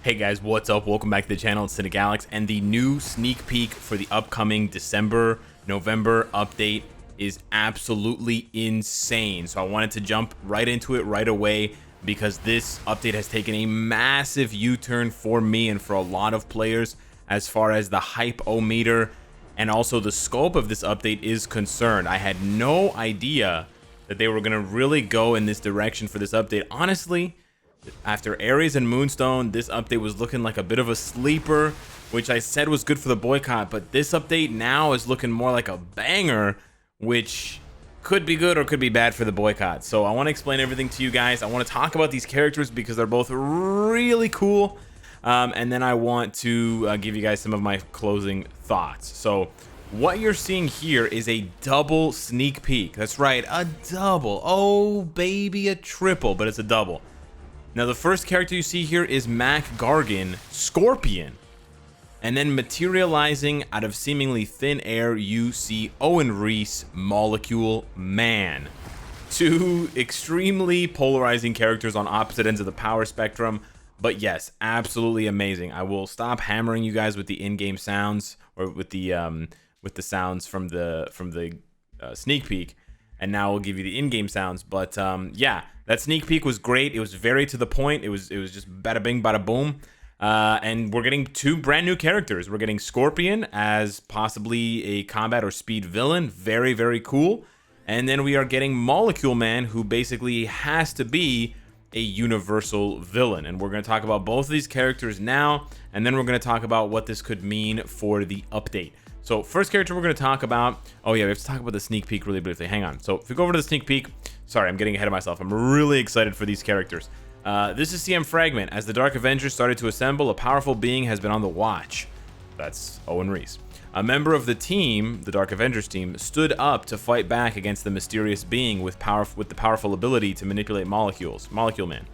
Hey guys, what's up? Welcome back to the channel. It's Cynicalex, and the new sneak peek for the upcoming November update is absolutely insane. So I wanted to jump right into it right away because this update has taken a massive U-turn for me and for a lot of players as far as the hype-o-meter and also the scope of this update is concerned. I had no idea that they were going to really go in this direction for this update. Honestly, after Ares and Moonstone, this update was looking like a bit of a sleeper, which I said was good for the boycott, but this update now is looking more like a banger, which could be good or could be bad for the boycott. So I want to explain everything to you guys. I want to talk about these characters because they're both really cool, and then I want to give you guys some of my closing thoughts. So what you're seeing here is a double sneak peek. That's right, a double. Oh baby, a triple, but it's a double. Now, the first character you see here is Mac Gargan, Scorpion. And then materializing out of seemingly thin air, you see Owen Reese, Molecule Man. Two extremely polarizing characters on opposite ends of the power spectrum. But yes, absolutely amazing. I will stop hammering you guys with the in-game sounds or with the sounds from the sneak peek. And now we'll give you the in-game sounds. But yeah, that sneak peek was great. It was very to the point. It was just bada bing, bada boom. And we're getting two brand new characters. We're getting Scorpion as possibly a combat or speed villain. Very, very cool. And then we are getting Molecule Man, who basically has to be a universal villain. And we're going to talk about both of these characters now. And then we're going to talk about what this could mean for the update. So first character we're going to talk about, oh yeah, we have to talk about the sneak peek really briefly. Hang on. So if we go over to the sneak peek, sorry, I'm getting ahead of myself. I'm really excited for these characters. This is CM Fragment. As the Dark Avengers started to assemble, a powerful being has been on the watch. That's Owen Reese. A member of the team, the Dark Avengers team, stood up to fight back against the mysterious being with the powerful ability to manipulate molecules, Molecule Man.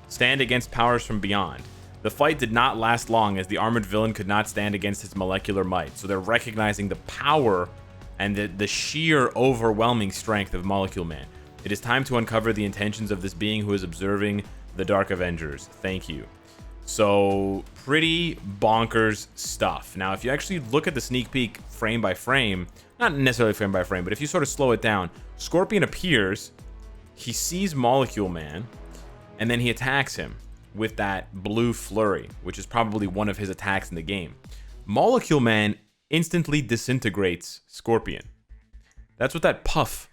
Stand against powers from beyond. The fight did not last long as the armored villain could not stand against his molecular might. So they're recognizing the power and the sheer overwhelming strength of Molecule Man. It is time to uncover the intentions of this being who is observing the Dark Avengers. Thank you. So pretty bonkers stuff. Now, if you actually look at the sneak peek frame by frame, not necessarily frame by frame, but if you sort of slow it down, Scorpion appears, he sees Molecule Man, and then he attacks him with that blue flurry, which is probably one of his attacks in the game. Molecule Man instantly disintegrates Scorpion. That's what that puff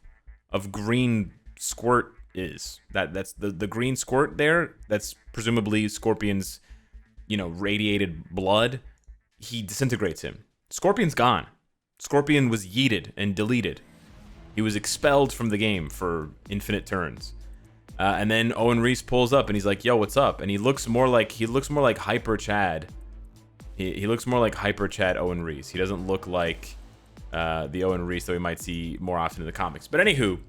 of green squirt is. That's the green squirt there. That's presumably Scorpion's, radiated blood. He disintegrates him. Scorpion's gone. Scorpion was yeeted and deleted. He was expelled from the game for infinite turns. And then Owen Reese pulls up and he's like, yo, what's up? And he looks more like Hyper Chad. He looks more like Hyper Chad Owen Reese. He doesn't look like the Owen Reese that we might see more often in the comics. But anywho,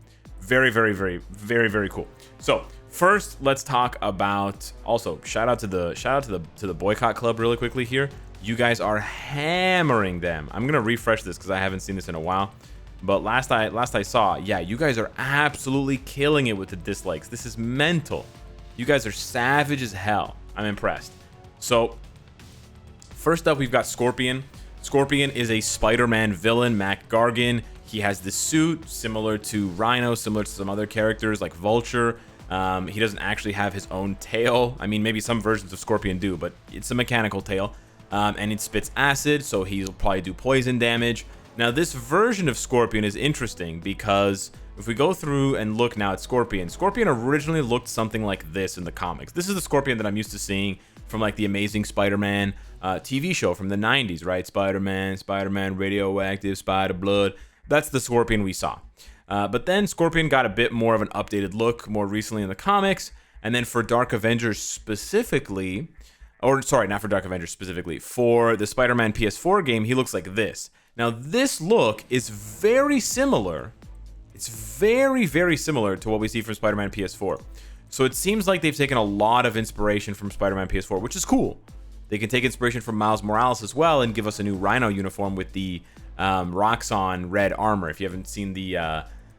very, very, very, very, very cool. So first, let's talk about, also shout out to the boycott club really quickly here. You guys are hammering them. I'm gonna refresh this because I haven't seen this in a while. But last I saw, yeah, you guys are absolutely killing it with the dislikes. This is mental. You guys are savage as hell. I'm impressed. So first up, we've got Scorpion. Scorpion is a Spider-Man villain, Mac Gargan. He has the suit similar to Rhino, similar to some other characters like Vulture. He doesn't actually have his own tail. I mean, maybe some versions of Scorpion do, but it's a mechanical tail. And it spits acid, so he'll probably do poison damage. Now, this version of Scorpion is interesting because if we go through and look now at Scorpion originally looked something like this in the comics. This is the Scorpion that I'm used to seeing from like the Amazing Spider-Man TV show from the 90s, right? Spider-Man, Radioactive, Spider-Blood. That's the Scorpion we saw. But then Scorpion got a bit more of an updated look more recently in the comics. And then for Dark Avengers specifically, or sorry, not for Dark Avengers specifically, for the Spider-Man PS4 game, he looks like this. Now, this look is very similar. It's very, very similar to what we see from Spider-Man PS4. So it seems like they've taken a lot of inspiration from Spider-Man PS4, which is cool. They can take inspiration from Miles Morales as well and give us a new Rhino uniform with the Roxxon red armor. If you haven't seen the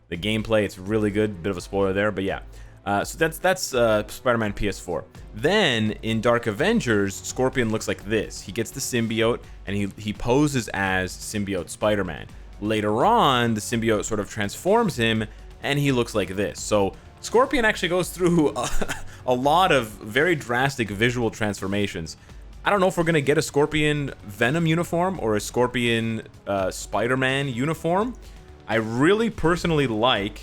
gameplay, it's really good. Bit of a spoiler there, but yeah. So that's Spider-Man PS4. Then in Dark Avengers, Scorpion looks like this. He gets the symbiote and he poses as symbiote Spider-Man. Later on, the symbiote sort of transforms him and he looks like this. So Scorpion actually goes through a lot of very drastic visual transformations. I don't know if we're gonna get a Scorpion Venom uniform or a Scorpion Spider-Man uniform. I really personally like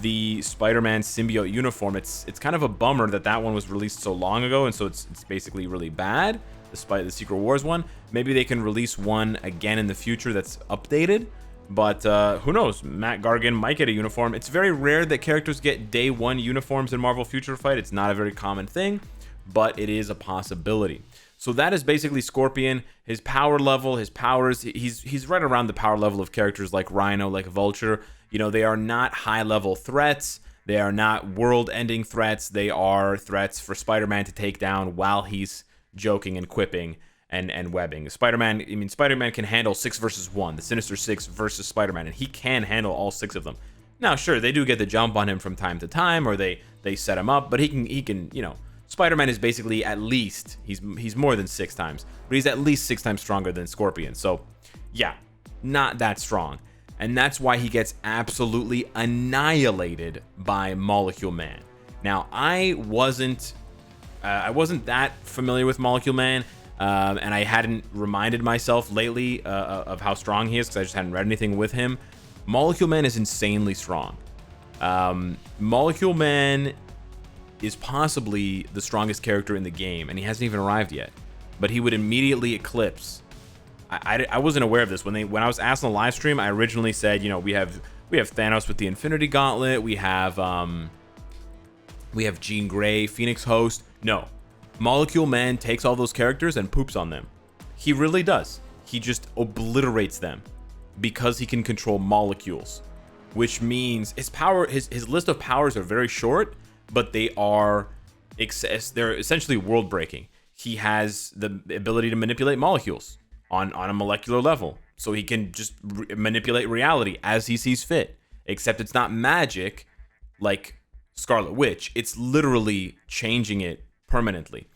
the Spider-Man symbiote uniform. It's kind of a bummer that one was released so long ago, and so it's basically really bad. The Secret Wars one. Maybe they can release one again in the future that's updated. But who knows? Matt Gargan might get a uniform. It's very rare that characters get day one uniforms in Marvel Future Fight. It's not a very common thing, but it is a possibility. So that is basically Scorpion. His power level, his powers, he's right around the power level of characters like Rhino, like Vulture. You know, they are not high-level threats. They are not world-ending threats. They are threats for Spider-Man to take down while he's joking and quipping and webbing. Spider-Man can handle 6 versus 1, the Sinister Six versus Spider-Man, and he can handle all 6 of them. Now, sure, they do get the jump on him from time to time, or they set him up, but he can, you know, Spider-Man is basically at least, he's more than 6 times, but he's at least 6 times stronger than Scorpion. So, yeah, not that strong. And that's why he gets absolutely annihilated by Molecule Man. Now, I wasn't that familiar with Molecule Man, and I hadn't reminded myself lately of how strong he is because I just hadn't read anything with him. Molecule Man is insanely strong. Molecule Man is possibly the strongest character in the game, and he hasn't even arrived yet. But he would immediately eclipse. I wasn't aware of this when I was asked on the live stream. I originally said, you know, we have Thanos with the Infinity Gauntlet. We have Jean Grey, Phoenix Host. No, Molecule Man takes all those characters and poops on them. He really does. He just obliterates them because he can control molecules, which means his list of powers are very short, but they're essentially world breaking. He has the ability to manipulate molecules on a molecular level, so he can just manipulate reality as he sees fit, except it's not magic like Scarlet Witch. It's literally changing it permanently.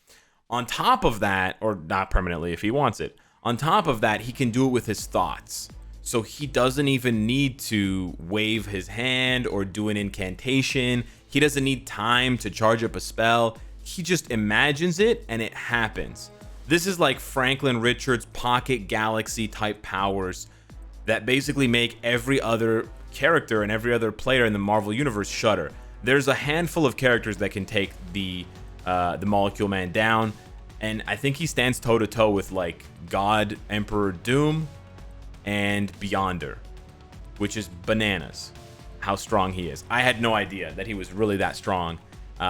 On top of that, or not permanently if he wants it, on top of that, he can do it with his thoughts. So he doesn't even need to wave his hand or do an incantation. He doesn't need time to charge up a spell. He just imagines it and it happens. This is like Franklin Richards' Pocket Galaxy type powers that basically make every other character and every other player in the Marvel Universe shudder. There's a handful of characters that can take the Molecule Man down, and I think he stands toe-to-toe with like God Emperor Doom and Beyonder, which is bananas how strong he is. I had no idea that he was really that strong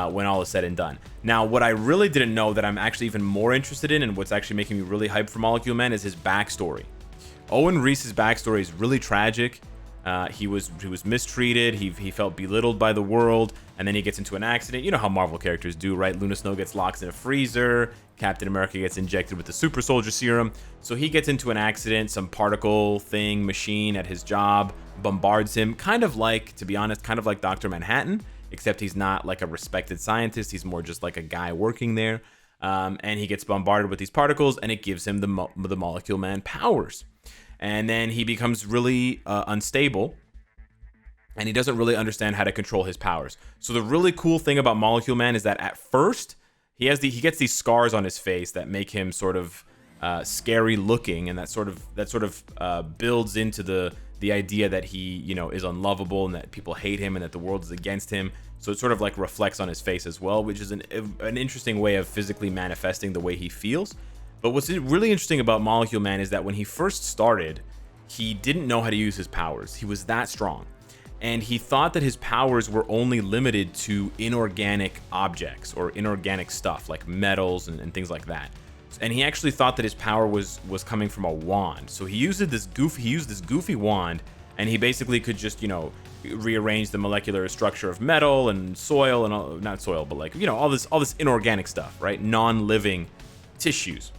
when all is said and done. Now, what I really didn't know that I'm actually even more interested in, and what's actually making me really hyped for Molecule Man, is his backstory. Owen Reese's backstory is really tragic. He was mistreated. He felt belittled by the world, and then he gets into an accident. You know how Marvel characters do, right? Luna Snow gets locked in a freezer. Captain America gets injected with the super soldier serum. So he gets into an accident. Some particle thing machine at his job bombards him, kind of like, to be honest, kind of like Dr. Manhattan, except he's not like a respected scientist. He's more just like a guy working there. And he gets bombarded with these particles, and it gives him the Molecule Man powers. And then he becomes really unstable, and he doesn't really understand how to control his powers. So the really cool thing about Molecule Man is that at first he gets these scars on his face that make him sort of scary looking, and that sort of builds into the idea that he, you know, is unlovable and that people hate him and that the world is against him. So it sort of like reflects on his face as well, which is an interesting way of physically manifesting the way he feels. But what's really interesting about Molecule Man is that when he first started, he didn't know how to use his powers. He was that strong. And he thought that his powers were only limited to inorganic objects or inorganic stuff like metals and things like that. And he actually thought that his power was coming from a wand. So he used this goofy wand, and he basically could just, you know, rearrange the molecular structure of metal and soil and all, not soil, but like, you know, all this inorganic stuff, right? Non-living tissues.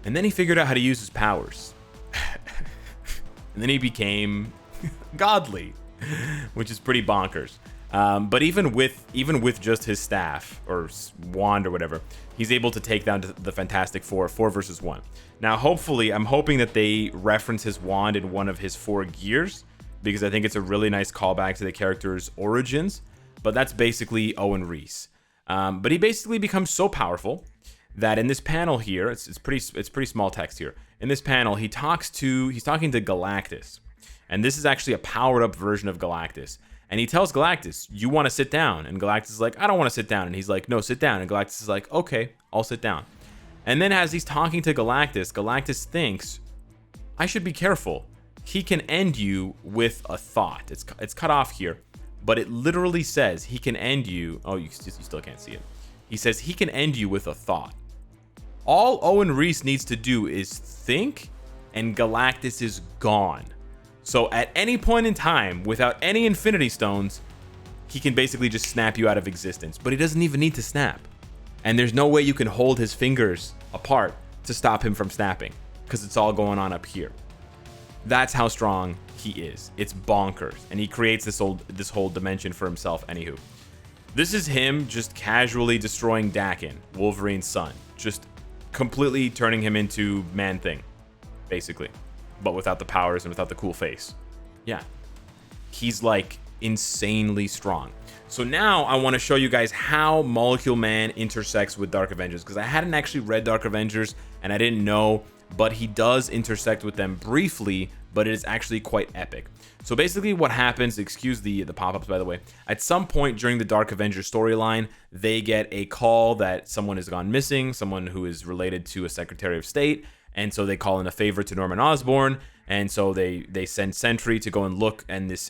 And then he figured out how to use his powers. And then he became godly, which is pretty bonkers. But even with just his staff or wand or whatever, he's able to take down the Fantastic Four 4 versus 1. Now, hopefully, I'm hoping that they reference his wand in one of his 4 gears, because I think it's a really nice callback to the character's origins. But that's basically Owen Reese. But he basically becomes so powerful that in this panel here, it's pretty small text here. In this panel, he's talking to Galactus, and this is actually a powered up version of Galactus. And he tells Galactus, "You want to sit down?" And Galactus is like, "I don't want to sit down." And he's like, "No, sit down." And Galactus is like, "Okay, I'll sit down." And then as he's talking to Galactus, Galactus thinks, "I should be careful. He can end you with a thought." It's cut off here, but it literally says he can end you. Oh, you still can't see it. He says he can end you with a thought. All Owen Reese needs to do is think, and Galactus is gone. So at any point in time, without any Infinity Stones, he can basically just snap you out of existence. But he doesn't even need to snap. And there's no way you can hold his fingers apart to stop him from snapping, because it's all going on up here. That's how strong he is. It's bonkers. And he creates this whole dimension for himself. Anywho, this is him just casually destroying Daken, Wolverine's son. Just completely turning him into Man-Thing, basically. But without the powers and without the cool face. Yeah. He's like insanely strong. So now I want to show you guys how Molecule Man intersects with Dark Avengers, because I hadn't actually read Dark Avengers and I didn't know, but he does intersect with them briefly, but it is actually quite epic. So basically what happens, excuse the pop-ups by the way, at some point during the Dark Avengers storyline, they get a call that someone has gone missing, someone who is related to a Secretary of State, and so they call in a favor to Norman Osborn, and so they send Sentry to go and look in this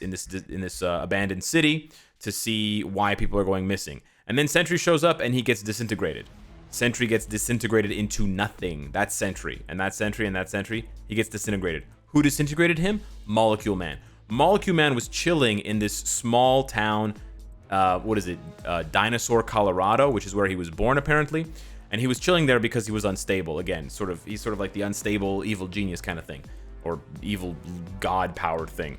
abandoned city to see why people are going missing. And then Sentry shows up and he gets disintegrated. Sentry gets disintegrated into nothing. That's Sentry, and that's Sentry, and that's Sentry. He gets disintegrated. Who disintegrated him? Molecule Man. Molecule Man was chilling in this small town, Dinosaur, Colorado, which is where he was born apparently. And he was chilling there because he was unstable. Again, he's sort of like the unstable evil genius kind of thing, or evil god powered thing.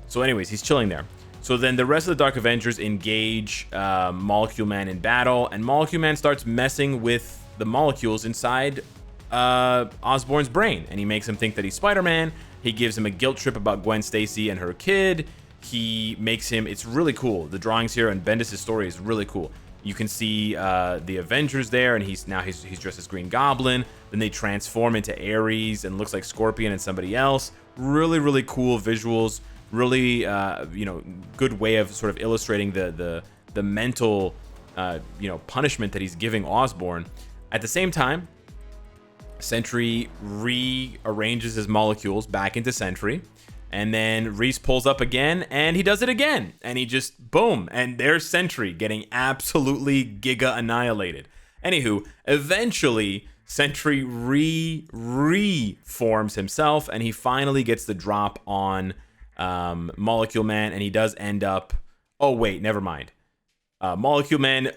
So anyways, he's chilling there. So then the rest of the Dark Avengers engage Molecule Man in battle, and Molecule Man starts messing with the molecules inside Osborn's brain, and he makes him think that he's Spider-Man. He gives him a guilt trip about Gwen Stacy and her kid. He makes him, it's really cool. The drawings here and Bendis' story is really cool. You can see the Avengers there, and he's dressed as Green Goblin. Then they transform into Ares and looks like Scorpion and somebody else. Really, really cool visuals. Really, good way of sort of illustrating the mental, punishment that he's giving Osborn. At the same time, Sentry rearranges his molecules back into Sentry. And then Reese pulls up again, and he does it again. And he just, boom, and there's Sentry getting absolutely giga annihilated. Anywho, eventually, Sentry reforms himself, and he finally gets the drop on Molecule Man, and he does end up, oh wait, never mind. Molecule Man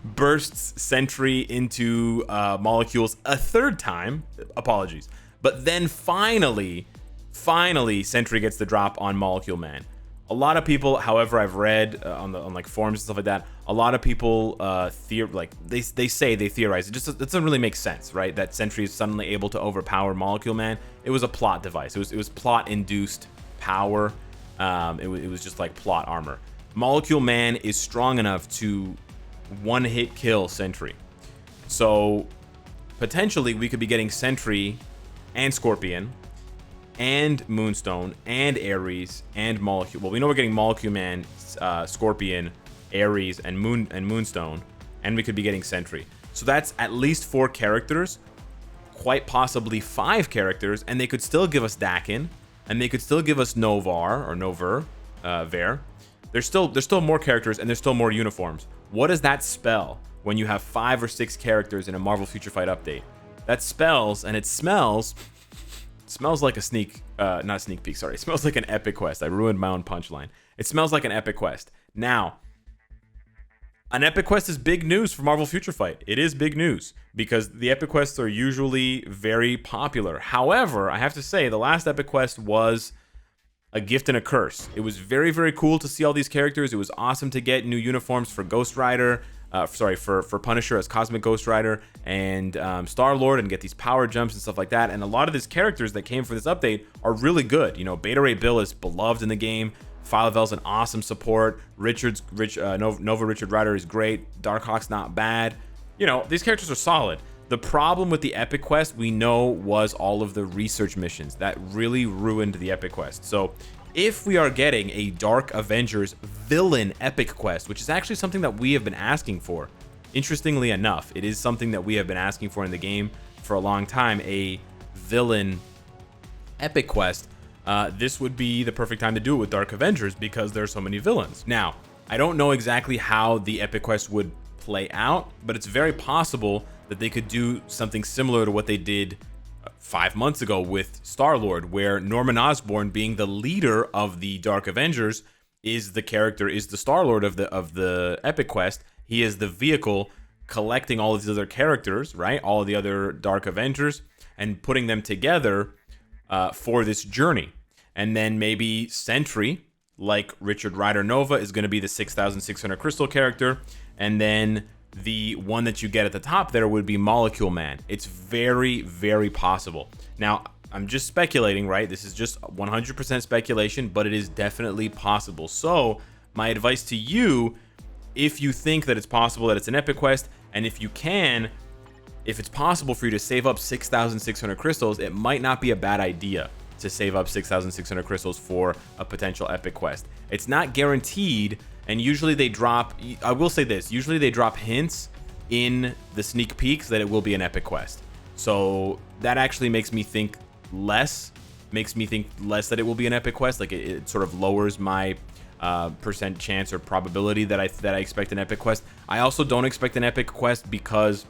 bursts Sentry into molecules a third time. Apologies. But then finally, Sentry gets the drop on Molecule Man. A lot of people, however, I've read on like forums and stuff like that, a lot of people they theorize. It doesn't really make sense, right? That Sentry is suddenly able to overpower Molecule Man. It was a plot device. It was plot induced power. It was just like plot armor. Molecule Man is strong enough to one-hit kill Sentry. So potentially we could be getting Sentry and Scorpion and Moonstone and Ares and Molecule. Well, we know we're getting Molecule Man, Scorpion, Ares, and Moonstone, and we could be getting Sentry. So that's at least 4 characters, quite possibly 5 characters, and they could still give us Daken, and they could still give us Ver. There's still more characters, and there's still more uniforms. What does that spell when you have 5 or 6 characters in a Marvel Future Fight update? That spells, and it smells like a not a sneak peek, sorry. It smells like an epic quest. I ruined my own punchline. It smells like an epic quest. Now, an epic quest is big news for Marvel Future Fight. It is big news because the epic quests are usually very popular. However, I have to say the last epic quest was a gift and a curse. It was very, very cool to see all these characters. It was awesome to get new uniforms for Ghost Rider, for Punisher as Cosmic Ghost Rider, and Star-Lord, and get these power jumps and stuff like that. And a lot of these characters that came for this update are really good. You know, Beta Ray Bill is beloved in the game. Philavel's an awesome support. Nova Richard Rider is great. Darkhawk's not bad. You know, these characters are solid. The problem with the Epic Quest, we know, was all of the research missions. That really ruined the Epic Quest. So if we are getting a Dark Avengers villain Epic Quest, which is actually something that we have been asking for, interestingly enough, it is something that we have been asking for in the game for a long time, a villain Epic Quest, this would be the perfect time to do it with Dark Avengers because there are so many villains. Now, I don't know exactly how the Epic Quest would play out, but it's very possible that they could do something similar to what they did 5 months ago with Star-Lord, where Norman Osborn, being the leader of the Dark Avengers, is the Star-Lord of the Epic Quest. He is the vehicle collecting all of these other characters, right? All of the other Dark Avengers, and putting them together for this journey. And then maybe Sentry, like Richard Rider Nova, is going to be the 6,600 crystal character, and then the one that you get at the top there would be Molecule Man. It's very, very possible. Now, I'm just speculating, right? This is just 100% speculation, but it is definitely possible. So, my advice to you, if you think that it's possible that it's an Epic Quest, and if it's possible for you to save up 6,600 crystals, it might not be a bad idea to save up 6,600 crystals for a potential Epic Quest. It's not guaranteed, and usually they drop, I will say this, usually they drop hints in the sneak peeks that it will be an Epic Quest. So that actually makes me think less that it will be an Epic Quest. Like it sort of lowers my percent chance or probability that I expect an Epic Quest. I also don't expect an Epic Quest because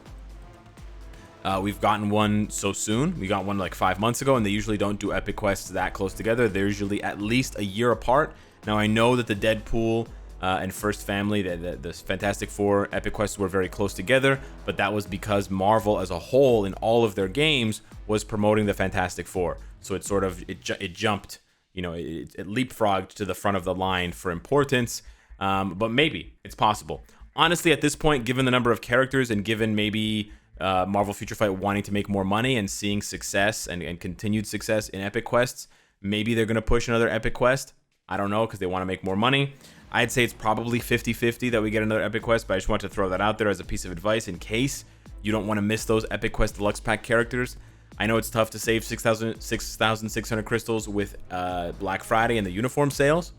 we've gotten one so soon. We got one like 5 months ago, and they usually don't do Epic Quests that close together. They're usually at least a year apart. Now, I know that the Deadpool and First Family, the Fantastic Four Epic Quests were very close together, but that was because Marvel as a whole in all of their games was promoting the Fantastic Four. So it sort of, it jumped, you know, it leapfrogged to the front of the line for importance, but maybe it's possible. Honestly, at this point, given the number of characters and given maybe Marvel Future Fight wanting to make more money and seeing success and continued success in Epic Quests, maybe they're going to push another Epic Quest. I don't know, because they want to make more money. I'd say it's probably 50-50 that we get another Epic Quest, but I just want to throw that out there as a piece of advice in case you don't want to miss those Epic Quest Deluxe Pack characters. I know it's tough to save 6,600 crystals with Black Friday and the uniform sales.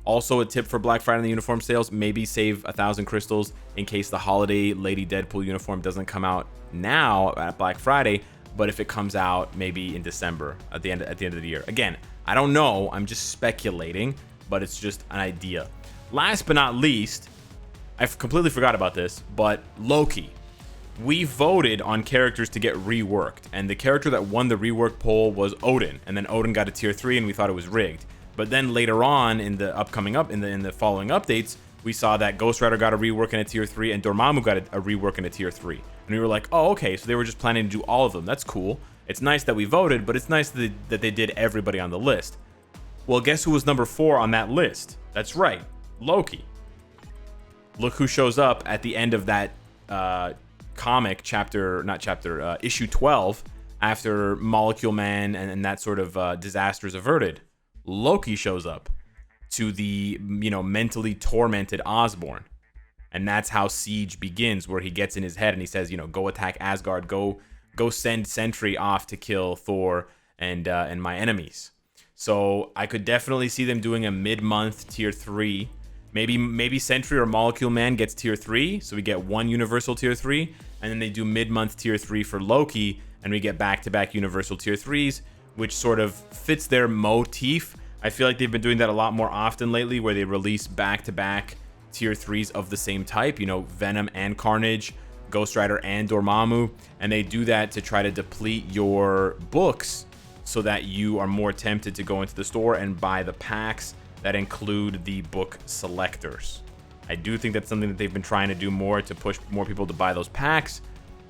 Also, a tip for Black Friday and the uniform sales, maybe save 1,000 crystals in case the holiday Lady Deadpool uniform doesn't come out now at Black Friday, but if it comes out maybe in December at the end of the year. Again, I don't know, I'm just speculating, but it's just an idea. Last but not least, I completely forgot about this, but Loki. We voted on characters to get reworked, and the character that won the rework poll was Odin, and then Odin got a tier 3 and we thought it was rigged. But then later on in the in the following updates, we saw that Ghost Rider got a rework in a tier 3 and Dormammu got a rework in a tier 3. And we were like, oh, okay, so they were just planning to do all of them. That's cool. It's nice that we voted, but it's nice that they did everybody on the list. Well, guess who was number 4 on that list? That's right, Loki. Look who shows up at the end of that issue 12, after Molecule Man and that sort of disaster is averted. Loki shows up to the, mentally tormented Osborn. And that's how Siege begins, where he gets in his head and he says, go attack Asgard, go send Sentry off to kill Thor and my enemies. So I could definitely see them doing a mid-month tier 3. Maybe Sentry or Molecule Man gets tier 3, so we get one universal tier 3, and then they do mid-month tier 3 for Loki, and we get back-to-back universal tier 3s, which sort of fits their motif. I feel like they've been doing that a lot more often lately, where they release back-to-back tier 3s of the same type, Venom and Carnage, Ghost Rider and Dormammu, and they do that to try to deplete your books so that you are more tempted to go into the store and buy the packs that include the book selectors. I do think that's something that they've been trying to do more to push more people to buy those packs.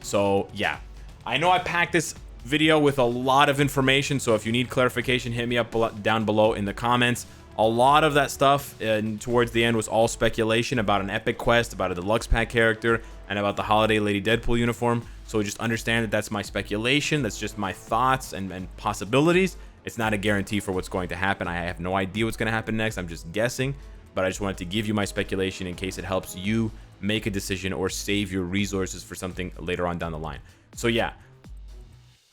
So yeah, I know I packed this video with a lot of information, so if you need clarification, hit me up down below in the comments. A lot of that stuff towards the end was all speculation about an epic quest, about a deluxe pack character, and about the holiday Lady Deadpool uniform. So just understand that that's my speculation. That's just my thoughts and possibilities. It's not a guarantee for what's going to happen. I have no idea what's going to happen next. I'm just guessing, but I just wanted to give you my speculation in case it helps you make a decision or save your resources for something later on down the line. So yeah,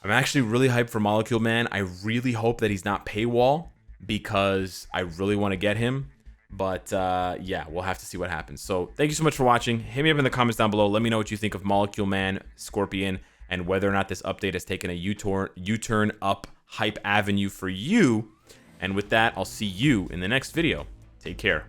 I'm actually really hyped for Molecule Man. I really hope that he's not paywall, because I really want to get him. But yeah, we'll have to see what happens. So thank you so much for watching. Hit me up in the comments down below. Let me know what you think of Molecule Man, Scorpion, and whether or not this update has taken a U-turn up hype avenue for you. And with that, I'll see you in the next video. Take care.